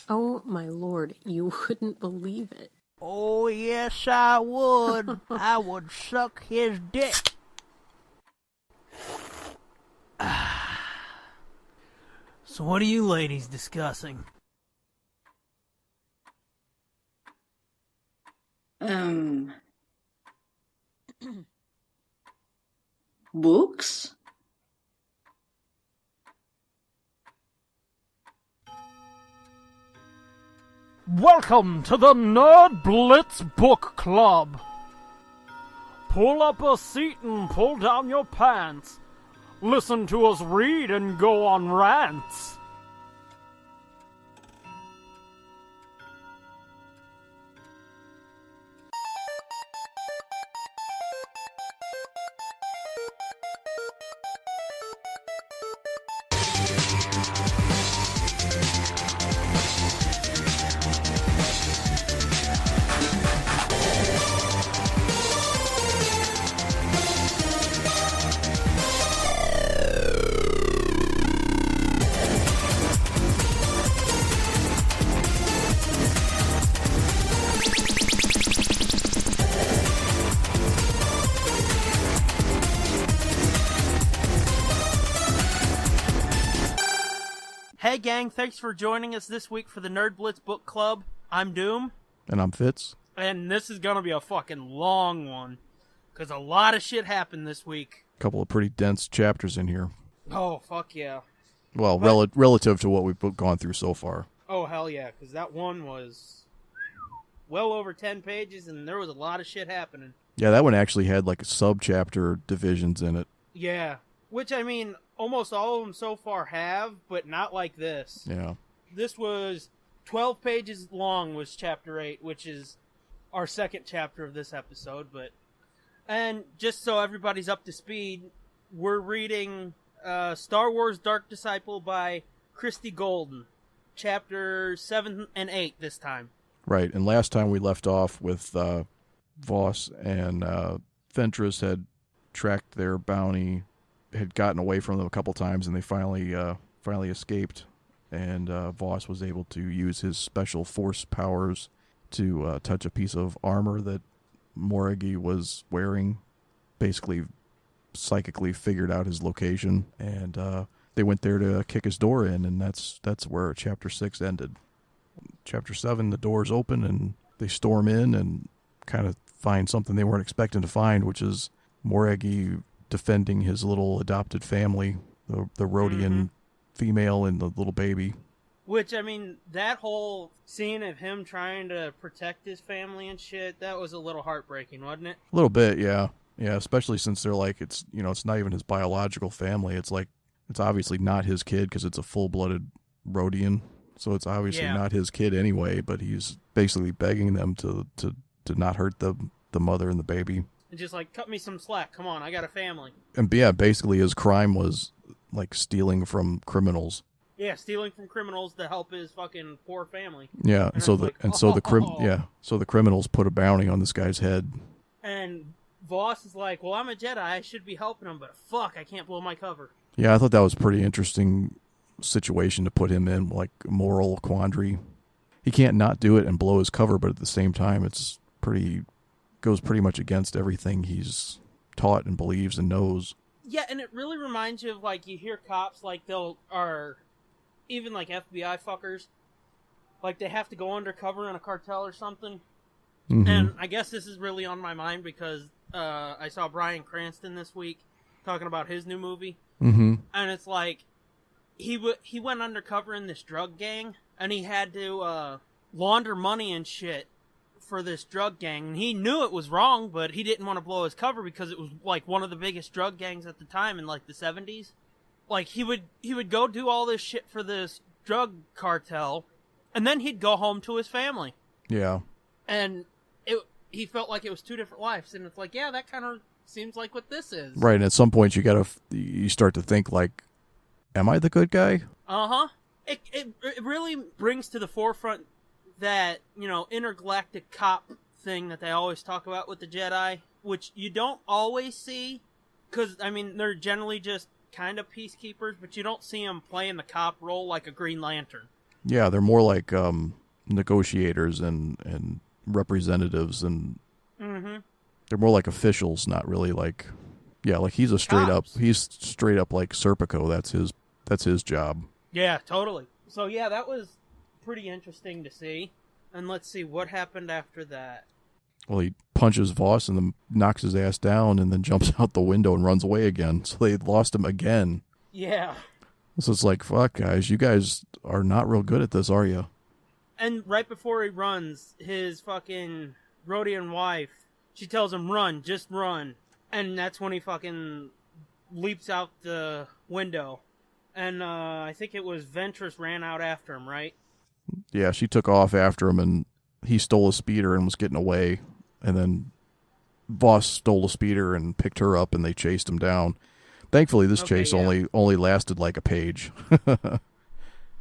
Oh, my lord, you wouldn't believe it. Oh, yes, I would. I would suck his dick. So what are you ladies discussing? Books? Welcome to the Nerd Blitz Book Club. Pull up a seat and pull down your pants. Listen to us read and go on rants. Hey gang, thanks for joining us this week for the Nerd Blitz Book Club. I'm Doom. And I'm Fitz. And this is gonna be a fucking long one, because a lot of shit happened this week. A couple of pretty dense chapters in here. Oh, fuck yeah. Well, relative to what we've gone through so far. Oh, hell yeah, because that one was well over 10 pages, and there was a lot of shit happening. Yeah, that one actually had like sub-chapter divisions in it. Yeah, which, I mean, almost all of them so far have, but not like this. Yeah. This was 12 pages long, was Chapter 8, which is our second chapter of this episode. And just so everybody's up to speed, we're reading Star Wars Dark Disciple by Christie Golden, Chapter 7 and 8 this time. Right, and last time we left off with Voss and Ventress had tracked their bounty, had gotten away from them a couple times, and they finally escaped. And Voss was able to use his special force powers to touch a piece of armor that Moragi was wearing. Basically, psychically figured out his location, and they went there to kick his door in, and that's where Chapter 6 ended. Chapter 7, the doors open, and they storm in and kind of find something they weren't expecting to find, which is Moragi defending his little adopted family, the Rhodian female and the little baby. Which, I mean, that whole scene of him trying to protect his family and shit, that was a little heartbreaking, wasn't it? A little bit, yeah. Yeah, especially since they're like, it's not even his biological family. It's like, it's obviously not his kid because it's a full-blooded Rhodian. So it's obviously not his kid anyway, but he's basically begging them to not hurt the mother and the baby. And just like, cut me some slack. Come on, I got a family. And yeah, basically his crime was like stealing from criminals. Yeah, stealing from criminals to help his fucking poor family. Yeah, so the criminals put a bounty on this guy's head. And Voss is like, well, I'm a Jedi, I should be helping him, but fuck, I can't blow my cover. Yeah, I thought that was a pretty interesting situation to put him in, like a moral quandary. He can't not do it and blow his cover, but at the same time, it's goes pretty much against everything he's taught and believes and knows. Yeah, and it really reminds you of, like, you hear cops, like, even, like, FBI fuckers, like, they have to go undercover in a cartel or something. Mm-hmm. And I guess this is really on my mind because I saw Bryan Cranston this week talking about his new movie. Mm-hmm. And it's like, he went undercover in this drug gang, and he had to launder money and shit for this drug gang, and he knew it was wrong, but he didn't want to blow his cover because it was like one of the biggest drug gangs at the time in like the 70s. Like he would go do all this shit for this drug cartel, and then he'd go home to his family. Yeah. And he felt like it was two different lives, and it's like, yeah, that kind of seems like what this is. Right, and at some point you start to think like, am I the good guy? Uh-huh. It really brings to the forefront that, intergalactic cop thing that they always talk about with the Jedi, which you don't always see, because, I mean, they're generally just kind of peacekeepers, but you don't see them playing the cop role like a Green Lantern. Yeah, they're more like negotiators and representatives, and they're more like officials, not really like, yeah, like he's straight up like Serpico. That's his job. Yeah, totally. So yeah, that was pretty interesting to see. And let's see what happened after that. Well, he punches Voss and then knocks his ass down and then jumps out the window and runs away again. So they lost him again. Yeah. So it's like, fuck, guys, you guys are not real good at this, are you? And right before he runs, his fucking Rhodian wife, she tells him, run, just run. And that's when he fucking leaps out the window. And I think it was Ventress ran out after him, right? Yeah, she took off after him, and he stole a speeder and was getting away. And then Voss stole a speeder and picked her up, and they chased him down. Thankfully, this chase only lasted like a page.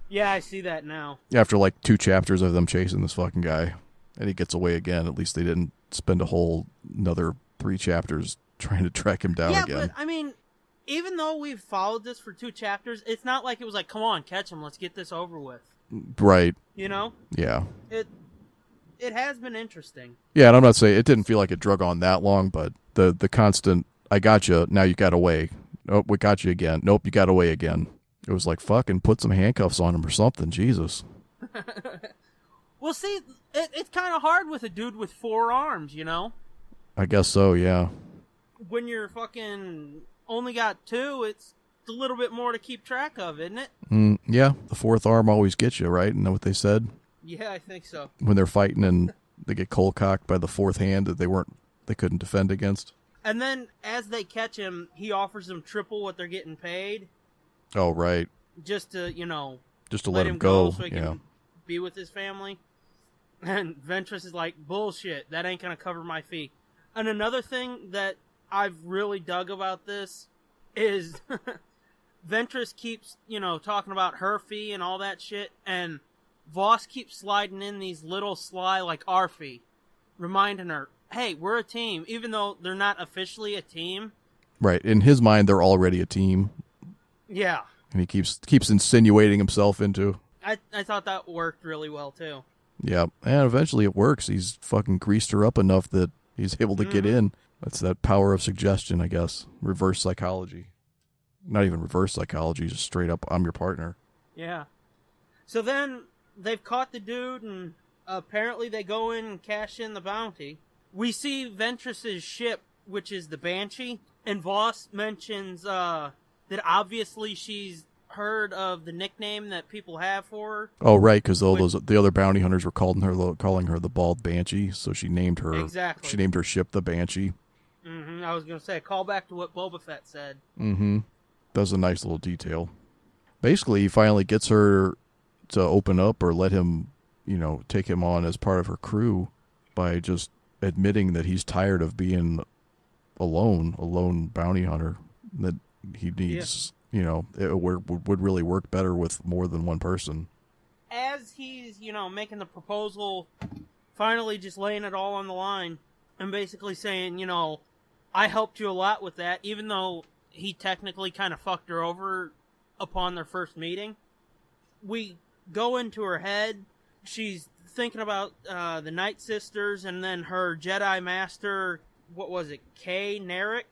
Yeah, I see that now. After like 2 chapters of them chasing this fucking guy, and he gets away again. At least they didn't spend a whole another 3 chapters trying to track him down again. Yeah, but I mean, even though we've followed this for 2 chapters, it's not like it was like, come on, catch him, let's get this over with. Right. You know? Yeah. It has been interesting. Yeah, and I'm not saying it didn't feel like it drug on that long, but the constant, I got you, now you got away. Nope, we got you again. Nope, you got away again. It was like, fucking put some handcuffs on him or something. Jesus. Well, see, it's kind of hard with a dude with 4 arms, you know? I guess so, yeah. When you're fucking only got 2, it's a little bit more to keep track of, isn't it? Yeah, the 4th arm always gets you, right? Isn't that what they said? Yeah, I think so. When they're fighting and they get cold cocked by the 4th hand that they couldn't defend against. And then as they catch him, he offers them triple what they're getting paid. Oh, right. Just to, you know, just to let him go so he can be with his family. And Ventress is like, bullshit, that ain't gonna cover my fee. And another thing that I've really dug about this is Ventress keeps, you know, talking about her fee and all that shit, and Voss keeps sliding in these little sly, like, our fee, reminding her, hey, we're a team, even though they're not officially a team. Right. In his mind, they're already a team. Yeah. And he keeps insinuating himself into. I thought that worked really well, too. Yeah. And eventually it works. He's fucking greased her up enough that he's able to get in. That's that power of suggestion, I guess. Reverse psychology. Not even reverse psychology, just straight up, I'm your partner. Yeah. So then they've caught the dude, and apparently they go in and cash in the bounty. We see Ventress's ship, which is the Banshee, and Voss mentions that obviously she's heard of the nickname that people have for her. Oh, right, because the other bounty hunters were calling her the Bald Banshee, so she named her. Exactly. She named her ship the Banshee. I was going to say, call back to what Boba Fett said. That's a nice little detail. Basically, he finally gets her to open up or let him, you know, take him on as part of her crew by just admitting that he's tired of being a lone bounty hunter, that he needs, you know, it would really work better with more than one person. As he's, you know, making the proposal, finally just laying it all on the line and basically saying, you know, I helped you a lot with that, even though he technically kind of fucked her over upon their first meeting. We go into her head. She's thinking about the Night Sisters and then her Jedi Master, what was it, Kay Narek?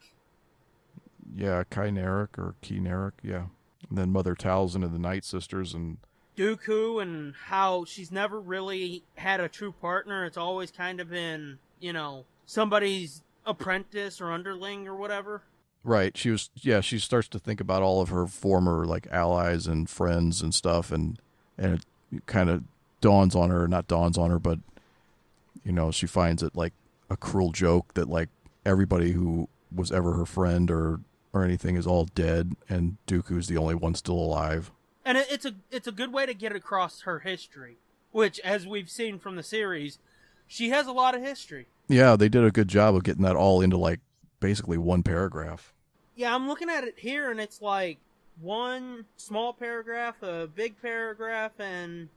Yeah, Kai Narek or Key Narek, yeah. And then Mother Talzin and the Night Sisters and Dooku, and how she's never really had a true partner. It's always kind of been, you know, somebody's apprentice or underling or whatever. Right. She starts to think about all of her former like allies and friends and stuff, and it kind of not dawns on her, but you know, she finds it like a cruel joke that like everybody who was ever her friend or anything is all dead, and Dooku's the only one still alive. And it's a good way to get across her history, which, as we've seen from the series, she has a lot of history. Yeah, they did a good job of getting that all into like basically one paragraph. Yeah, I'm looking at it here, and it's like one small paragraph, a big paragraph, and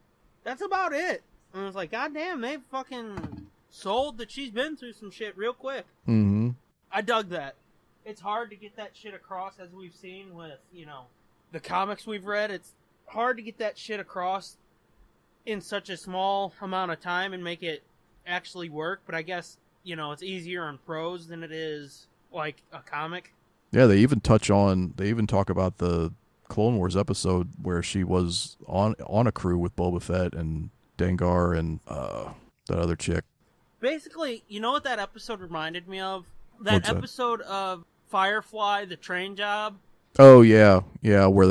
that's about it. And I was like, God damn, they fucking sold that she's been through some shit real quick. I dug that. It's hard to get that shit across, as we've seen with, you know, the comics we've read. It's hard to get that shit across in such a small amount of time and make it actually work, but I guess, it's easier in prose than it is like a comic. Yeah, they even talk about the Clone Wars episode where she was on a crew with Boba Fett and Dengar and that other chick. Basically, you know what that episode reminded me of? That episode of Firefly, the train job. Oh yeah, where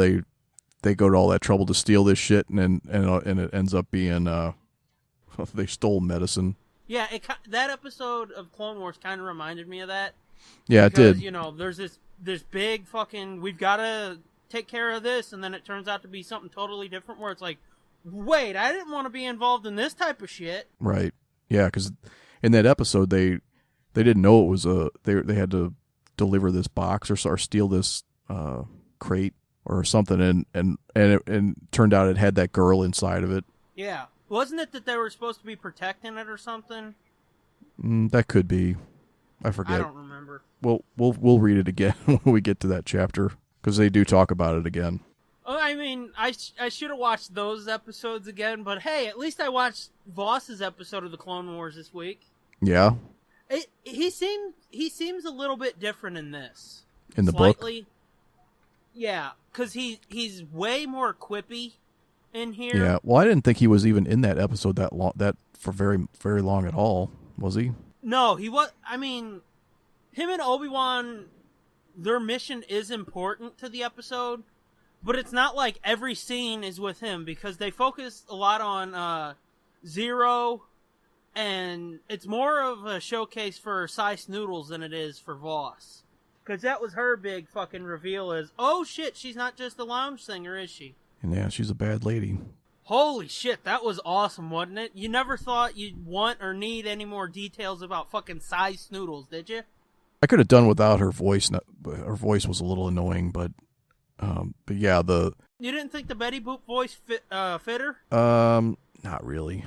they go to all that trouble to steal this shit, and it ends up being they stole medicine. Yeah, that episode of Clone Wars kind of reminded me of that. Yeah, because, it did. There's this big fucking, we've got to take care of this, and then it turns out to be something totally different where it's like, wait, I didn't want to be involved in this type of shit. Right. Yeah, because in that episode they didn't know it was they had to deliver this box or steal this crate or something, and it turned out it had that girl inside of it. Yeah. Wasn't it that they were supposed to be protecting it or something? That could be. I forget. I don't remember. We'll read it again when we get to that chapter, because they do talk about it again. I mean, I should have watched those episodes again, but hey, at least I watched Voss's episode of the Clone Wars this week. Yeah. He seems a little bit different in this. In the Slightly. book? Yeah, because he's way more quippy in here. Yeah, well, I didn't think he was even in that episode that for very, very long at all, was he? No, he was. I mean, him and Obi-Wan, their mission is important to the episode, but it's not like every scene is with him, because they focus a lot on Zero, and it's more of a showcase for Sice Noodles than it is for Voss. Because that was her big fucking reveal is, oh shit, she's not just a lounge singer, is she? And yeah, she's a bad lady. Holy shit, that was awesome, wasn't it? You never thought you'd want or need any more details about fucking Sice Noodles, did you? I could have done without her voice. Her voice was a little annoying, but yeah, You didn't think the Betty Boop voice fit her? Not really.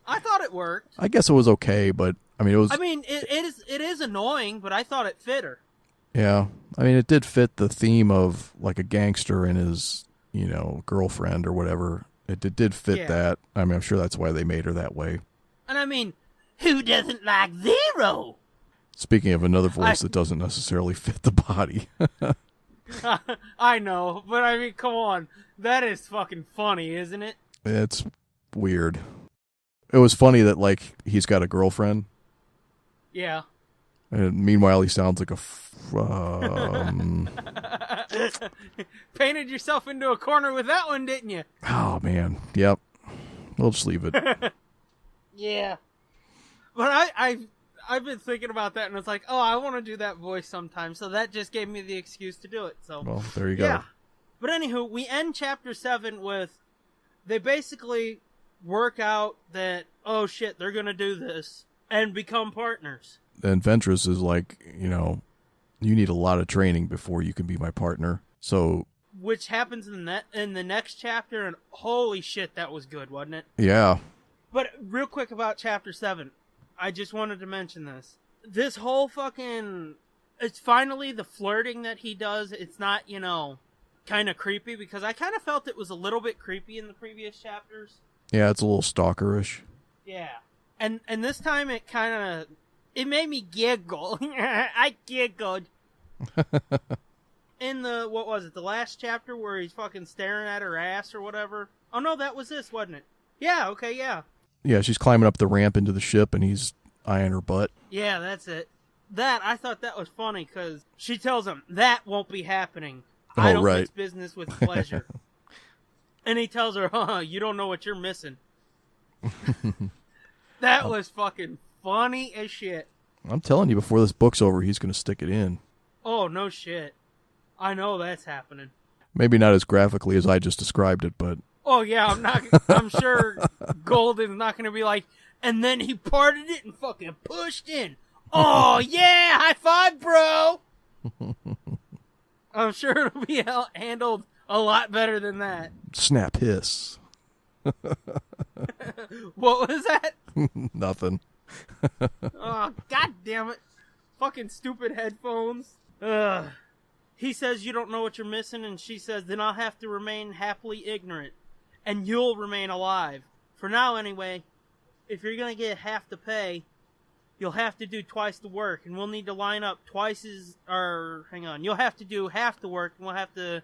I thought it worked. I guess it was okay, but I mean, it is annoying, but I thought it fit her. Yeah, I mean, it did fit the theme of like a gangster and his, girlfriend or whatever. It did fit that. I mean, I'm sure that's why they made her that way. And I mean, who doesn't like Zero? Speaking of another voice that doesn't necessarily fit the body. I know, but I mean, come on. That is fucking funny, isn't it? It's weird. It was funny that, like, he's got a girlfriend. Yeah. And meanwhile, he sounds like a... Painted yourself into a corner with that one, didn't you? Oh, man. Yep. We'll just leave it. Yeah. But I've been thinking about that, and it's like, oh, I want to do that voice sometime. So that just gave me the excuse to do it. So well, there you go. Yeah. But anywho, we end chapter 7 with they basically work out that, oh shit, they're going to do this and become partners. And Ventress is like, you need a lot of training before you can be my partner. So, which happens in the next chapter, and holy shit, that was good, wasn't it? Yeah. But real quick about chapter 7, I just wanted to mention this. This whole fucking, it's finally the flirting that he does. It's not, kind of creepy, because I kind of felt it was a little bit creepy in the previous chapters. Yeah, it's a little stalkerish. Yeah. And this time it made me giggle. I giggled. In the last chapter where he's fucking staring at her ass or whatever? Oh no, that was this, wasn't it? Yeah, okay, yeah. Yeah, she's climbing up the ramp into the ship and he's eyeing her butt. Yeah, that's it. I thought that was funny because she tells him, that won't be happening. I don't mix business with pleasure. And he tells her, you don't know what you're missing. That was fucking funny as shit. I'm telling you, before this book's over, he's going to stick it in. Oh, no shit. I know that's happening. Maybe not as graphically as I just described it, but... Oh, yeah, I'm sure Golden's not going to be like, and then he parted it and fucking pushed in. Oh, yeah, high five, bro! I'm sure it'll be handled a lot better than that. Snap hiss. What was that? Nothing. Oh, god damn it. Fucking stupid headphones. Ugh. He says you don't know what you're missing, and she says, then I'll have to remain happily ignorant. and you'll remain alive. For now, anyway, if you're going to get half the pay, you'll have to do twice the work, and we'll need to line up you'll have to do half the work, and we'll have to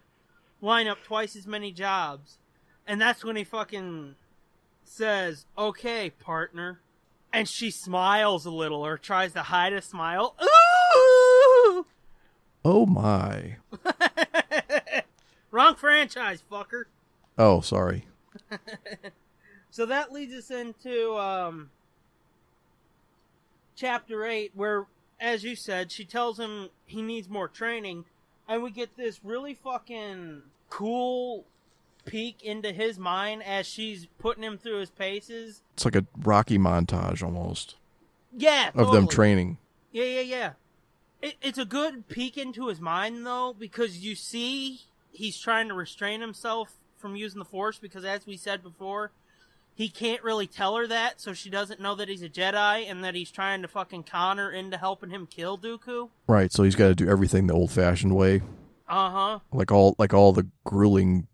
line up twice as many jobs. And that's when he fucking says, okay, partner. And she smiles a little, or tries to hide a smile. Ooh! Oh my. Wrong franchise, fucker. Oh, sorry. So that leads us into Chapter 8, where, as you said, she tells him he needs more training, and we get this really fucking cool peek into his mind as she's putting him through his paces. It's like a Rocky montage almost. Yeah, of them training. Yeah. It's a good peek into his mind, though, because you see he's trying to restrain himself from using the Force, because as we said before, he can't really tell her that, so she doesn't know that he's a Jedi and that he's trying to fucking con her into helping him kill Dooku. Right, so he's got to do everything the old-fashioned way. Uh-huh. Like all the grueling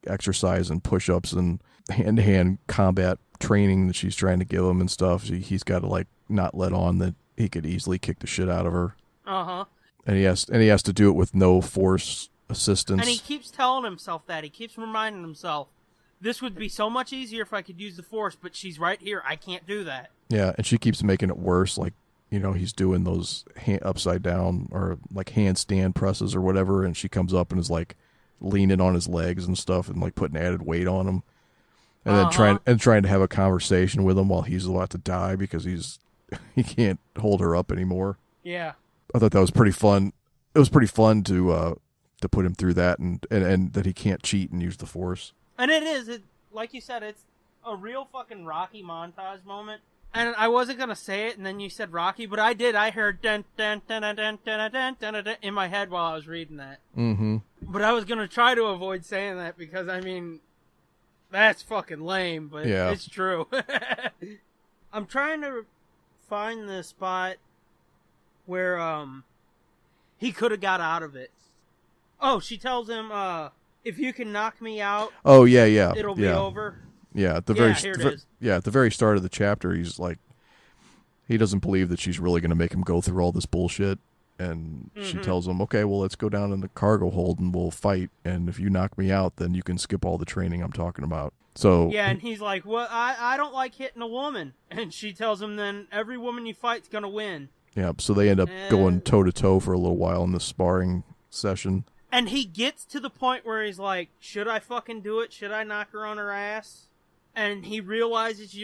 exercise and push-ups and hand-to-hand combat training that she's trying to give him and stuff. He's got to not let on that he could easily kick the shit out of her. Uh-huh. And he has to do it with no Force assistance. And he keeps telling himself that. He keeps reminding himself, this would be so much easier if I could use the Force, but she's right here. I can't do that. Yeah, and she keeps making it worse. He's doing those upside down or handstand presses or whatever, and she comes up and is leaning on his legs and stuff and putting added weight on him. And then trying to have a conversation with him while he's about to die because he can't hold her up anymore. Yeah. I thought that was pretty fun. It was pretty fun to put him through that and that he can't cheat and use the Force. And it is, like you said, it's a real fucking Rocky montage moment. And I wasn't going to say it, and then you said Rocky, but I did. I heard dun dun dun dun dun dun dun dun dun in my head while I was reading that. Mm-hmm. But I was going to try to avoid saying that because, that's fucking lame, but yeah. It's true. I'm trying to find the spot where he could have got out of it. Oh, she tells him, if you can knock me out, oh yeah, it'll be over. Yeah, at the very start of the chapter, he's he doesn't believe that she's really going to make him go through all this bullshit, and she tells him, okay, well, let's go down in the cargo hold and we'll fight, and if you knock me out, then you can skip all the training I'm talking about. So yeah, and he's like, well, I don't like hitting a woman, and she tells him, then every woman you fight's going to win. Yeah, so they end up going toe-to-toe for a little while in the sparring session. And he gets to the point where he's like, should I fucking do it? Should I knock her on her ass? And he realizes,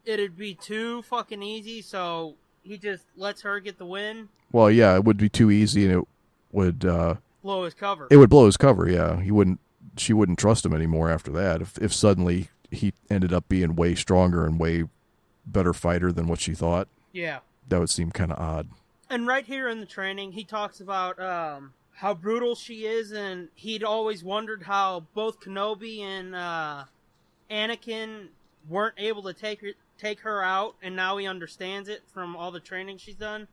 it'd be too fucking easy, so he just lets her get the win. Well, yeah, it would be too easy, and it would blow his cover. It would blow his cover, yeah. She wouldn't trust him anymore after that. If suddenly he ended up being way stronger and way better fighter than what she thought. Yeah. That would seem kind of odd. And right here in the training, he talks about how brutal she is, and he'd always wondered how both Kenobi and Anakin weren't able to take her out, and now he understands it from all the training she's done.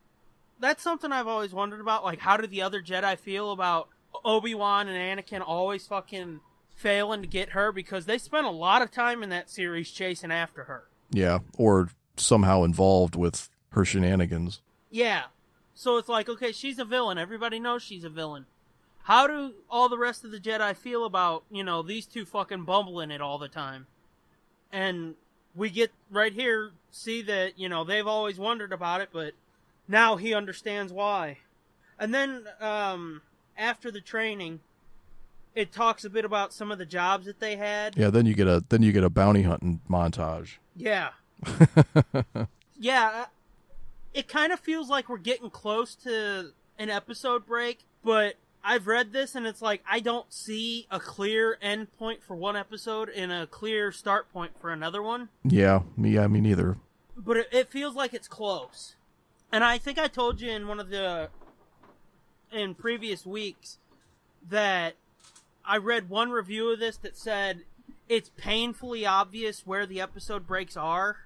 That's something I've always wondered about, how do the other Jedi feel about Obi-Wan and Anakin always fucking failing to get her, because they spent a lot of time in that series chasing after her. Yeah, or somehow involved with her shenanigans. Yeah. So it's okay, she's a villain. Everybody knows she's a villain. How do all the rest of the Jedi feel about, these two fucking bumbling it all the time? And we get right here, see that, they've always wondered about it, but now he understands why. And then, after the training, it talks a bit about some of the jobs that they had. Yeah, then you get a bounty hunting montage. Yeah. Yeah, it kind of feels like we're getting close to an episode break, but I've read this and it's I don't see a clear end point for one episode and a clear start point for another one. Yeah, me neither. But it feels like it's close. And I think I told you in previous weeks that I read one review of this that said it's painfully obvious where the episode breaks are.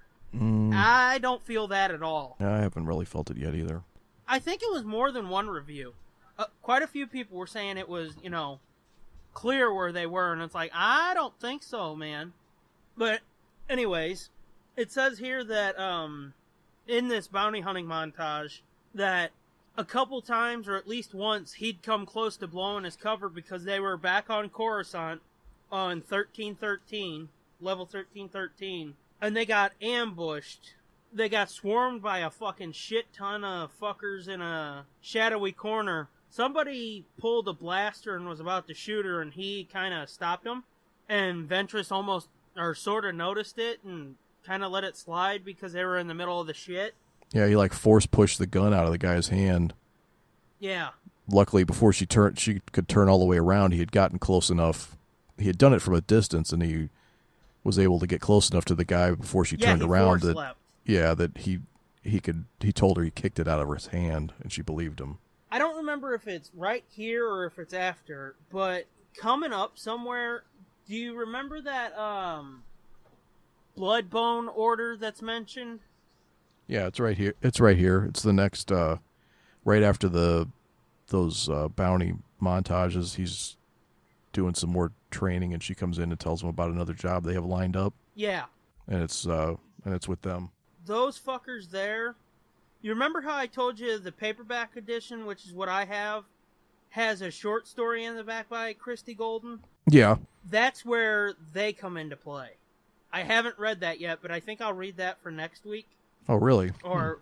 I don't feel that at all. I haven't really felt it yet either. I think it was more than one review. Quite a few people were saying it was, clear where they were, and it's like, I don't think so, man. But anyways, it says here that in this bounty hunting montage that a couple times, or at least once, he'd come close to blowing his cover because they were back on Coruscant on 1313, level 1313, and they got ambushed. They got swarmed by a fucking shit ton of fuckers in a shadowy corner. Somebody pulled a blaster and was about to shoot her, and he kind of stopped him. And Ventress almost, or sort of noticed it and kind of let it slide because they were in the middle of the shit. Yeah, he like force pushed the gun out of the guy's hand. Yeah. Luckily, before she could turn all the way around, he had gotten close enough. He had done it from a distance, and he was able to get close enough to the guy before she turned around that he told her he kicked it out of his hand, and she believed him. I don't remember if it's right here or if it's after, but coming up somewhere, do you remember that blood bone order that's mentioned? Yeah, it's right here. It's right here. It's the next, right after those bounty montages. He's doing some more training, and she comes in and tells him about another job they have lined up. Yeah, and it's with them. Those fuckers there. You remember how I told you the paperback edition, which is what I have, has a short story in the back by Christie Golden? Yeah. That's where they come into play. I haven't read that yet, but I think I'll read that for next week. Oh, really? Or,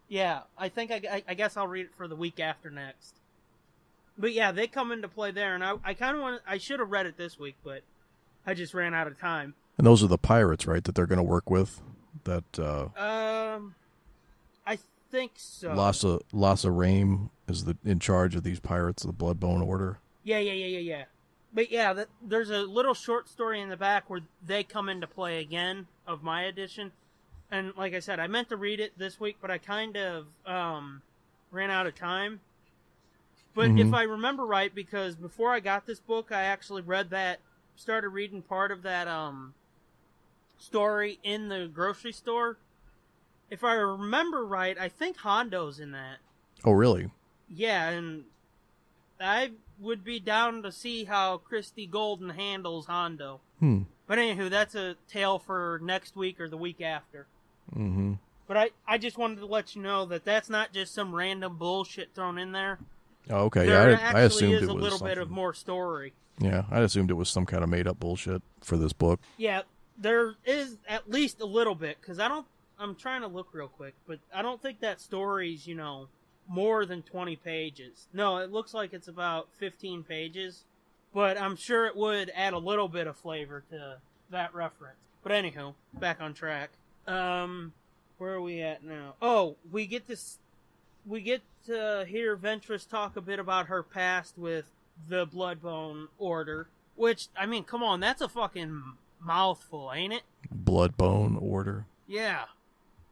yeah, I think I guess I'll read it for the week after next. But yeah, they come into play there, and I kind of I should have read it this week, but I just ran out of time. And those are the pirates, right, that they're going to work with? That, I think so. Lassa Rame is in charge of these pirates, the Bloodbone Order. Yeah. But yeah, there's a little short story in the back where they come into play again of my edition. And like I said, I meant to read it this week, but I kind of ran out of time. But if I remember right, because before I got this book, I actually started reading part of that story in the grocery store. If I remember right, I think Hondo's in that. Oh, really? Yeah, and I would be down to see how Christie Golden handles Hondo. But anywho, that's a tale for next week or the week after. Mm-hmm. But I just wanted to let you know that that's not just some random bullshit thrown in there. Oh, okay. There I assumed it was a little something. bit of more story. Yeah, I assumed it was some kind of made-up bullshit for this book. Yeah, there is at least a little bit, because I'm trying to look real quick, but I don't think that story's, more than 20 pages. No, it looks like it's about 15 pages, but I'm sure it would add a little bit of flavor to that reference. But anywho, back on track. Where are we at now? Oh, we get to hear Ventress talk a bit about her past with the Bloodbone Order, which, I mean, come on, that's a fucking mouthful, ain't it? Bloodbone Order. Yeah.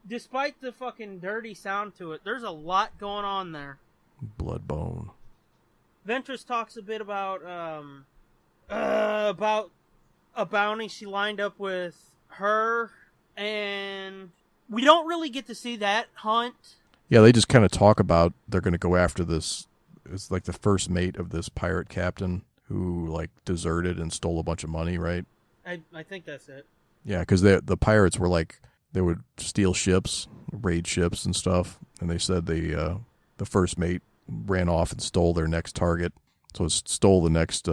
Despite the fucking dirty sound to it, there's a lot going on there. Bloodbone. Ventress talks a bit about a bounty she lined up with her, and we don't really get to see that hunt. Yeah, they just kind of talk about they're going to go after this. It's like the first mate of this pirate captain who deserted and stole a bunch of money, right? I think that's it. Yeah, because the pirates were they would steal ships, raid ships and stuff, and they said the first mate ran off and stole their next target, so it stole the next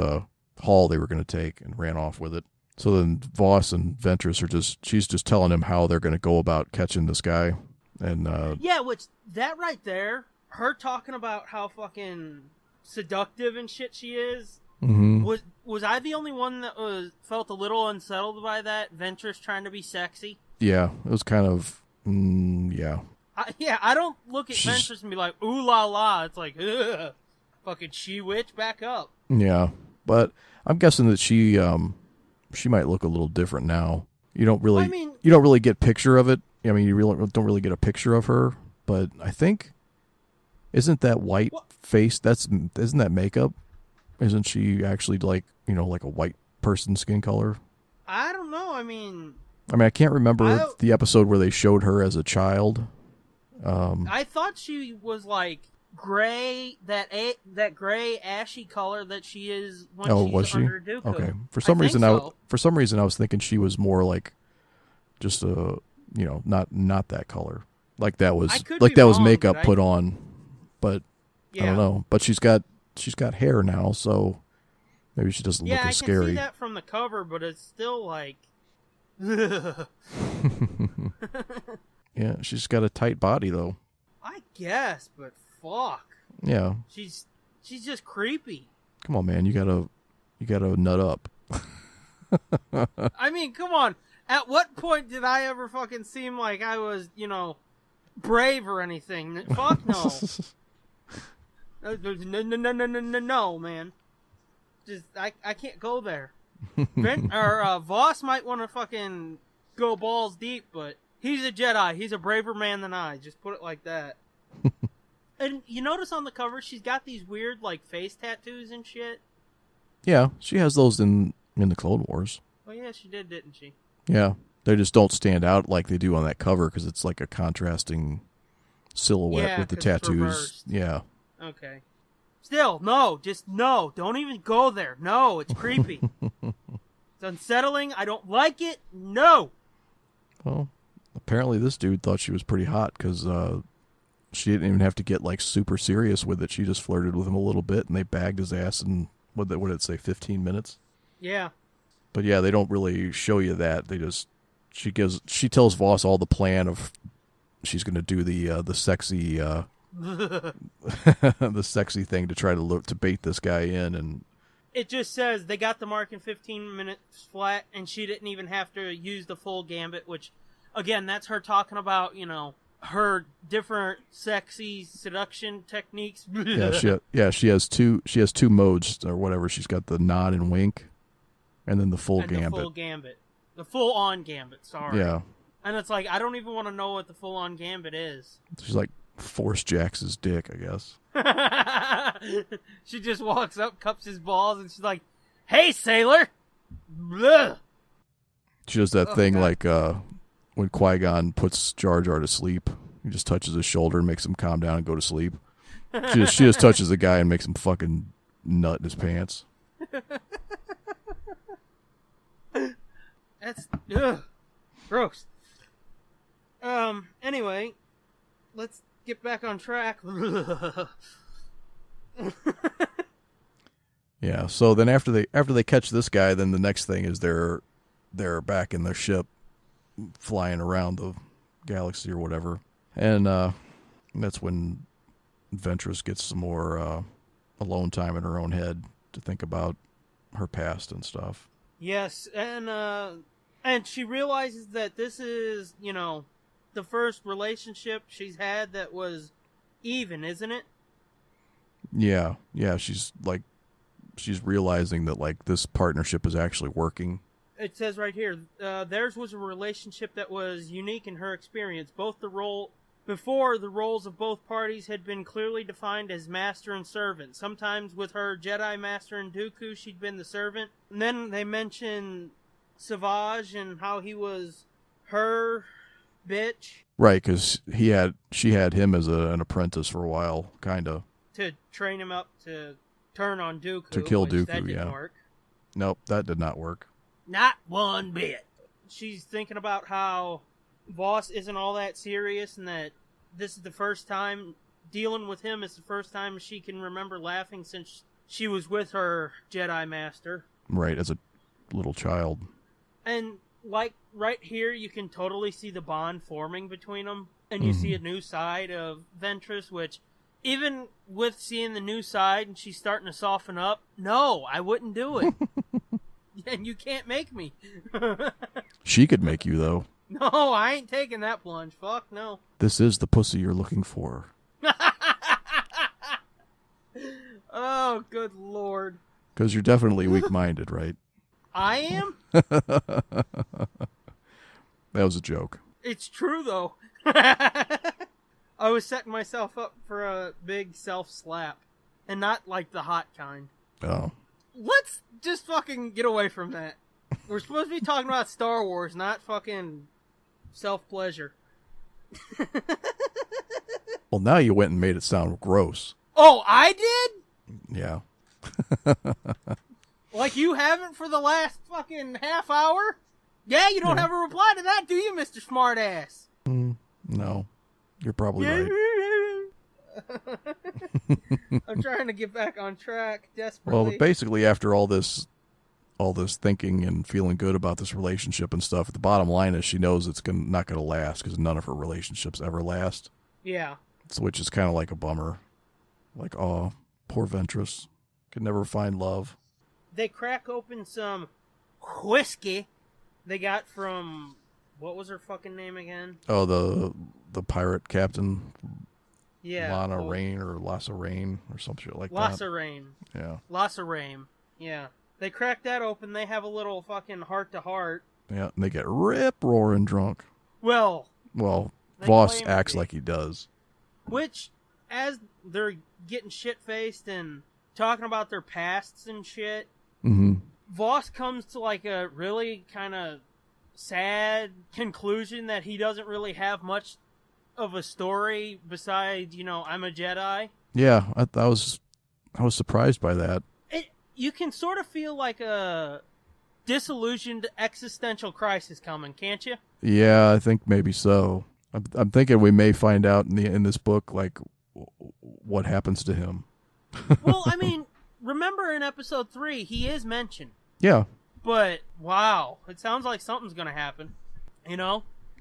haul they were going to take and ran off with it. So then Voss and Ventress she's just telling him how they're going to go about catching this guy. And yeah, which that right there, her talking about how fucking seductive and shit she is. Mm-hmm. Was I the only one that felt a little unsettled by that? Ventress trying to be sexy. Yeah, it was kind of yeah. I don't look at Ventress and be like, ooh la la. It's like, ugh, fucking she-witch, back up. Yeah, but I'm guessing that she might look a little different now. You don't really get picture of it. I mean, you don't really get a picture of her, but I think isn't that white face? Isn't that makeup? Isn't she actually like a white person skin color? I don't know. I mean, I can't remember the episode where they showed her as a child. I thought she was gray, that gray ashy color that she is when Oh, she's was she? under Dooku. Okay. For some reason, I was thinking she was more like just not that color. Like that was was makeup put on, but I don't know. But she's got hair now, so maybe she doesn't look as scary. Yeah, I can see that from the cover, but it's still like. Yeah, she's got a tight body though. I guess, but fuck. Yeah. She's just creepy. Come on, man, you gotta nut up. I mean, come on. At what point did I ever fucking seem like I was, brave or anything? Fuck no. No, man. Just I can't go there. Voss might want to fucking go balls deep, but he's a Jedi. He's a braver man than I. Just put it like that. And you notice on the cover, she's got these weird like face tattoos and shit. Yeah, she has those in the Clone Wars. Oh yeah, she didn't she? Yeah, they just don't stand out like they do on that cover because it's like a contrasting silhouette with the tattoos. Yeah. Okay. Still, no, just no. Don't even go there. No, it's creepy. It's unsettling. I don't like it. No. Well, apparently this dude thought she was pretty hot because she didn't even have to get like super serious with it. She just flirted with him a little bit, and they bagged his ass in what did it say, 15 minutes? Yeah. But yeah, they don't really show you that. They just she tells Voss all the plan of she's going to do the sexy the sexy thing to try to bait this guy in, and it just says they got the mark in 15 minutes flat, and she didn't even have to use the full gambit, which again, that's her talking about, her different sexy seduction techniques. She has two modes or whatever. She's got the nod and wink, and then the full gambit. The full on gambit, sorry. Yeah. And it's like, I don't even want to know what the full on gambit is. She's like force jacks his dick, I guess. She just walks up, cups his balls, and she's like, "Hey, sailor!" Blech. She does that thing like when Qui-Gon puts Jar Jar to sleep. He just touches his shoulder and makes him calm down and go to sleep. She just touches the guy and makes him fucking nut in his pants. That's gross. Anyway, let's get back on track. Yeah. So then after they catch this guy, then the next thing is they're back in their ship, flying around the galaxy or whatever, and that's when Ventress gets some more alone time in her own head to think about her past and stuff. Yes, and she realizes that this is, the first relationship she's had that was even, isn't it? Yeah, she's realizing that like this partnership is actually working. It says right here, theirs was a relationship that was unique in her experience. Before, the roles of both parties had been clearly defined as master and servant. Sometimes with her Jedi Master and Dooku, she'd been the servant. And then they mention Savage and how he was her bitch. Right, because she had him as an apprentice for a while, kind of. To train him up to turn on Dooku. To kill Dooku, that didn't work. Nope, that did not work. Not one bit. She's thinking about how Voss isn't all that serious, and that this is the first time dealing with him is the first time she can remember laughing since she was with her Jedi Master. Right, as a little child. And like right here, you can totally see the bond forming between them, and you see a new side of Ventress, which even with seeing the new side and she's starting to soften up, no, I wouldn't do it. And you can't make me. She could make you, though. No, I ain't taking that plunge. Fuck no. This is the pussy you're looking for. Oh, good lord. Because you're definitely weak-minded, right? I am? That was a joke. It's true, though. I was setting myself up for a big self-slap. And not like the hot kind. Oh. Let's just fucking get away from that. We're supposed to be talking about Star Wars, not fucking self-pleasure. Well, now you went and made it sound gross. Oh, I did? Yeah. Like you haven't for the last fucking half hour? Yeah, you don't have a reply to that, do you, Mr. Smartass? No. You're probably right. I'm trying to get back on track desperately. Well, but basically after all this thinking and feeling good about this relationship and stuff, the bottom line is she knows it's not going to last because none of her relationships ever last. Yeah. Which is kind of like a bummer. Like, oh, poor Ventress. Could never find love. They crack open some whiskey they got from, what was her fucking name again? Oh, the pirate captain. Yeah. Lana Rain or Lassa Rain or some shit like that. Lassa Rain. Yeah. Lassa Rain. Yeah. They crack that open. They have a little fucking heart-to-heart. Yeah, and they get rip-roaring drunk. Well, Voss acts like he does. Which, as they're getting shit-faced and talking about their pasts and shit, Voss comes to like a really kind of sad conclusion that he doesn't really have much of a story besides, I'm a Jedi. Yeah, I was surprised by that. You can sort of feel like a disillusioned existential crisis coming, can't you? Yeah, I think maybe so. I'm thinking we may find out in this book like what happens to him. Well, I mean, remember in episode 3 he is mentioned. Yeah. But wow, it sounds like something's gonna happen.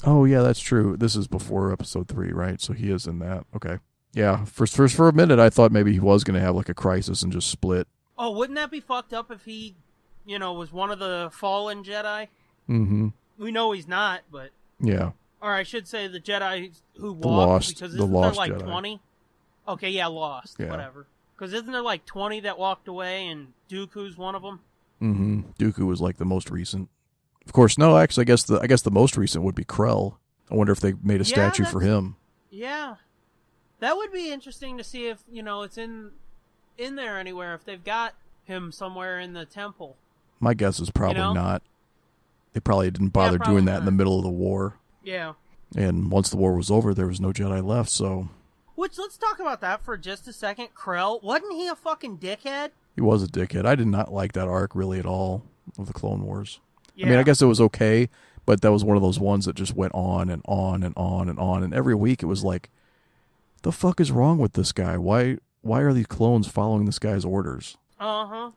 Oh yeah, that's true. This is before episode 3, right? So he is in that. Okay. Yeah. For a minute, I thought maybe he was gonna have like a crisis and just split. Oh, wouldn't that be fucked up if he, was one of the fallen Jedi? Mm-hmm. We know he's not, but... Yeah. Or I should say the Jedi who walked, lost, because the isn't there lost like Jedi. 20? Okay, yeah, lost, Yeah. whatever. Because isn't there like 20 that walked away, and Dooku's one of them? Mm-hmm. Dooku was like the most recent. Of course, no, actually, I guess the most recent would be Krell. I wonder if they made a statue for him. Yeah. That would be interesting to see if, it's in there anywhere, if they've got him somewhere in the temple. My guess is probably not. They probably didn't bother doing that in the middle of the war. Yeah. And once the war was over, there was no Jedi left, so... Which, let's talk about that for just a second. Krell, wasn't he a fucking dickhead? He was a dickhead. I did not like that arc really at all of the Clone Wars. Yeah. I mean, I guess it was okay, but that was one of those ones that just went on and on and on and on. And every week it was like, the fuck is wrong with this guy? Why are these clones following this guy's orders? Uh-huh.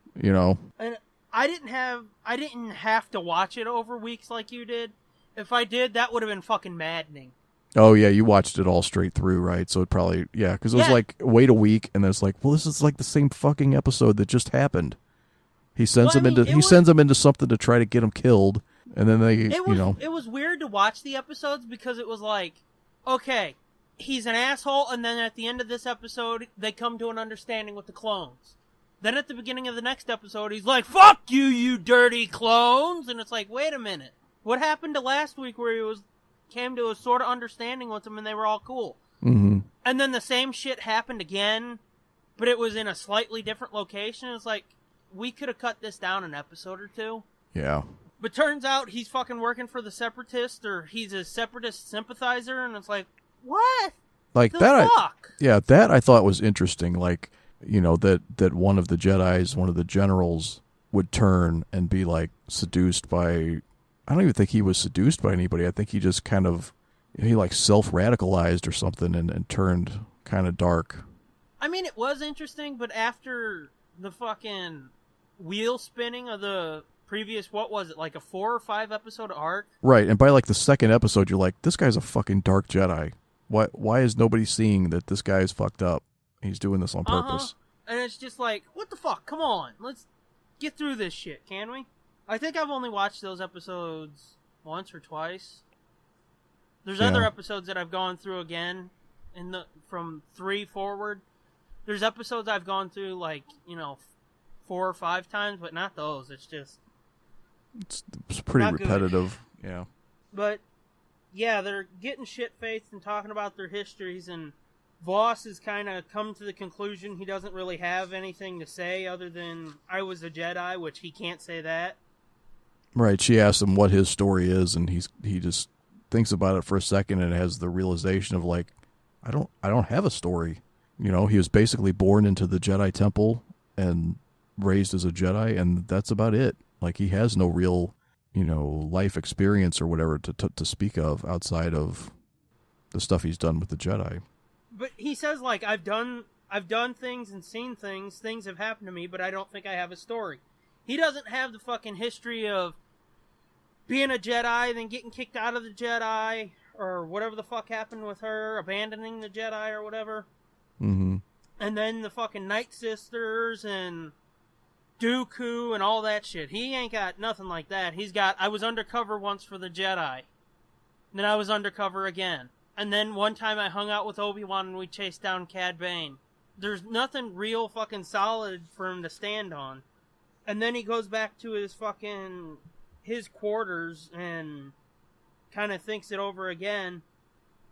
And I didn't have to watch it over weeks like you did. If I did, that would have been fucking maddening. Oh, yeah, you watched it all straight through, right? So it probably, yeah, because it was like, wait a week, and then it's like, well, this is like the same fucking episode that just happened. He sends him into something to try to get him killed, and then It was weird to watch the episodes because it was like, okay, he's an asshole, and then at the end of this episode, they come to an understanding with the clones. Then at the beginning of the next episode, he's like, fuck you, you dirty clones! And it's like, wait a minute. What happened to last week where he came to a sort of understanding with them and they were all cool? Mm-hmm. And then the same shit happened again, but it was in a slightly different location. It's like, we could have cut this down an episode or two. Yeah. But turns out he's fucking working for the Separatists, or he's a Separatist sympathizer, and it's like, what? Like the that, fuck? that I thought was interesting. Like, that one of the Jedis, one of the generals, would turn and be like seduced by. I don't even think he was seduced by anybody. I think he just kind of he like self-radicalized or something and turned kind of dark. I mean, it was interesting, but after the fucking wheel spinning of the previous, what was it, like a 4 or 5 episode arc? Right, and by like the second episode, you're like, this guy's a fucking dark Jedi. Why is nobody seeing that this guy is fucked up? He's doing this on purpose. And it's just like, what the fuck? Come on, let's get through this shit, can we? I think I've only watched those episodes once or twice. There's other episodes that I've gone through again from 3 forward. There's episodes I've gone through 4 or 5 times, but not those. It's just it's pretty repetitive. Good. Yeah. But yeah, they're getting shit-faced and talking about their histories, and Voss has kind of come to the conclusion he doesn't really have anything to say other than I was a Jedi, which he can't say that. Right. She asks him what his story is, and he just thinks about it for a second and has the realization of like, I don't have a story. You know, he was basically born into the Jedi Temple and raised as a Jedi, and that's about it. Like, he has no real, you know, life experience or whatever to speak of outside of the stuff he's done with the Jedi. But he says, like, I've done things and seen things. Things have happened to me, but I don't think I have a story. He doesn't have the fucking history of being a Jedi, then getting kicked out of the Jedi, or whatever the fuck happened with her, abandoning the Jedi or whatever. Mm-hmm. And then the fucking Night Sisters and Dooku and all that shit. He ain't got nothing like that. He's got, I was undercover once for the Jedi. Then I was undercover again. And then one time I hung out with Obi-Wan and we chased down Cad Bane. There's nothing real fucking solid for him to stand on. And then he goes back to his quarters and kind of thinks it over again.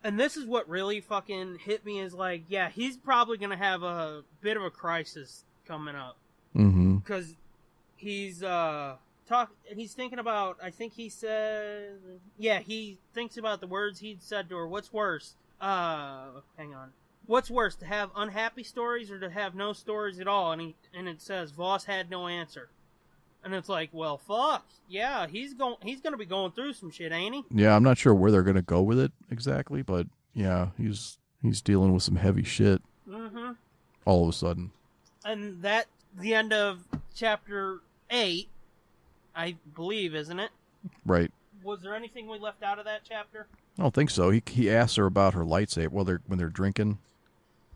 And this is what really fucking hit me, is like, yeah, he's probably going to have a bit of a crisis coming up. Mm-hmm. Because he's thinking about, I think he said, yeah, he thinks about the words he'd said to her. What's worse? Hang on. What's worse, to have unhappy stories or to have no stories at all? And it says, Voss had no answer. And it's like, well, fuck. Yeah, he's going to be going through some shit, ain't he? Yeah, I'm not sure where they're going to go with it exactly, but yeah, he's dealing with some heavy shit. Mm-hmm. All of a sudden. And that's the end of chapter 8, I believe, isn't it? Right. Was there anything we left out of that chapter? I don't think so. He asked her about her lightsaber when they're drinking.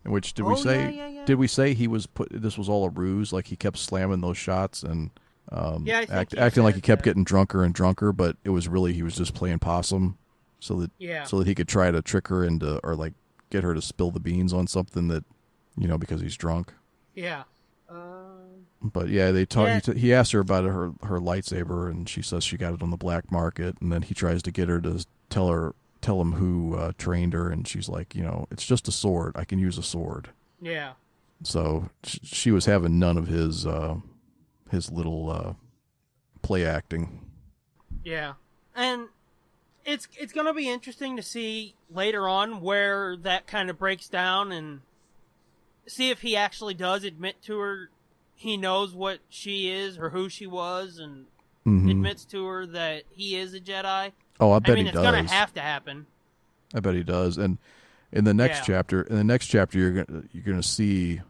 In which did we say? Yeah. Did we say this was all a ruse? Like, he kept slamming those shots and acting like he kept getting drunker and drunker, but it was really he was just playing possum, so that he could try to trick her into, or like get her to spill the beans on something that, you know, because he's drunk. Yeah. But yeah, they talk. Yeah. He asked her about her lightsaber, and she says she got it on the black market. And then he tries to get her to tell him who trained her, and she's like, you know, it's just a sword. I can use a sword. Yeah. So she was having none of his little play acting. Yeah, and it's gonna be interesting to see later on where that kind of breaks down, and see if he actually does admit to her he knows what she is or who she was, and admits to her that he is a Jedi. Oh, I bet he does. It's gonna have to happen. I bet he does. And in the next chapter, you're gonna see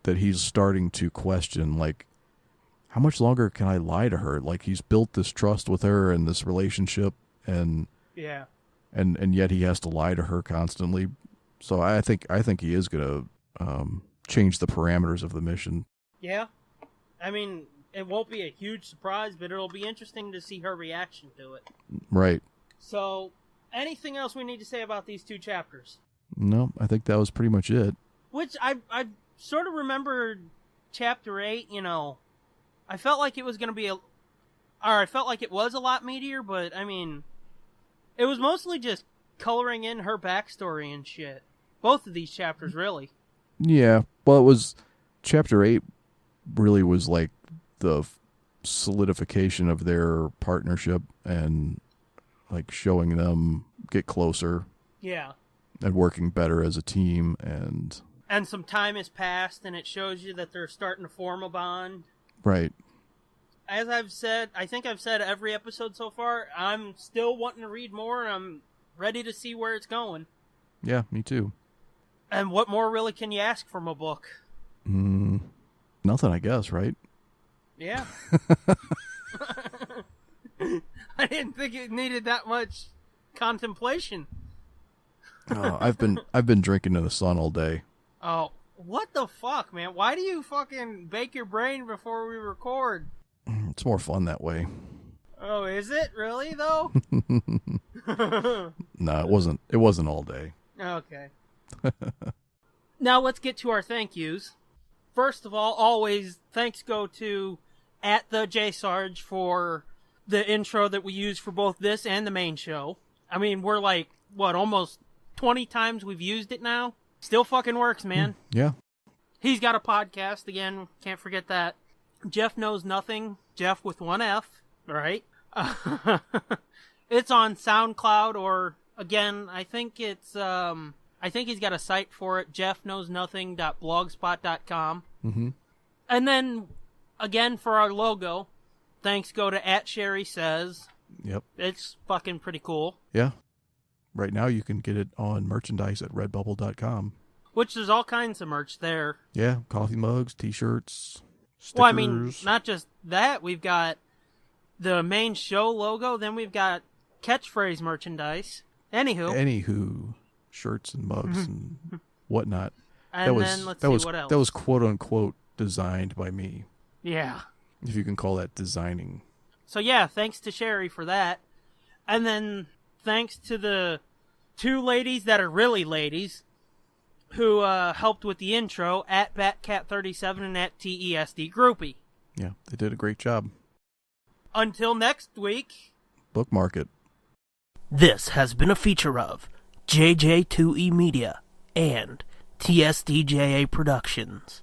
that he's starting to question, like, how much longer can I lie to her? Like, he's built this trust with her and this relationship, and and yet he has to lie to her constantly. So I think he is gonna change the parameters of the mission. Yeah, I mean, it won't be a huge surprise, but it'll be interesting to see her reaction to it. Right. So, anything else we need to say about these two chapters? No, I think that was pretty much it. Which I sort of remembered chapter 8, you know, I felt like it was going to be I felt like it was a lot meatier, but I mean, it was mostly just coloring in her backstory and shit. Both of these chapters, really. Yeah, well, it was, chapter 8 really was like the solidification of their partnership and like showing them get closer. Yeah. And working better as a team, and some time has passed, and it shows you that they're starting to form a bond. Right. As I've said, I think I've said every episode so far, I'm still wanting to read more. I'm ready to see where it's going. Yeah, me too. And what more really can you ask from a book? Nothing, I guess, right? Yeah. I didn't think it needed that much contemplation. Oh, I've been drinking in the sun all day. Oh, what the fuck, man? Why do you fucking bake your brain before we record? It's more fun that way. Oh, is it really though? No, it wasn't. It wasn't all day. Okay. Now let's get to our thank yous. First of all, always thanks go to @JSarge for the intro that we use for both this and the main show. I mean, we're like, almost 20 times we've used it now. Still fucking works, man. Yeah. He's got a podcast, again, can't forget that. Jeff Knows Nothing, Jeff with one F, right? It's on SoundCloud, or, again, I think it's I think he's got a site for it, jeffknowsnothing.blogspot.com. Mm-hmm. And then, again, for our logo, thanks go to @SherrySays. Yep. It's fucking pretty cool. Yeah. Right now you can get it on merchandise at redbubble.com. Which there's all kinds of merch there. Yeah, coffee mugs, t-shirts, stickers. Well, I mean, not just that. We've got the main show logo, then we've got catchphrase merchandise. Anywho. Shirts and mugs and whatnot. And then let's see what else. That was quote-unquote designed by me. Yeah. If you can call that designing. So yeah, thanks to Sherry for that. And then thanks to the two ladies that are really ladies who helped with the intro at Batcat37 and at TESD Groupie. Yeah, they did a great job. Until next week. Bookmark it. This has been a feature of JJ2E Media and TSDJA Productions.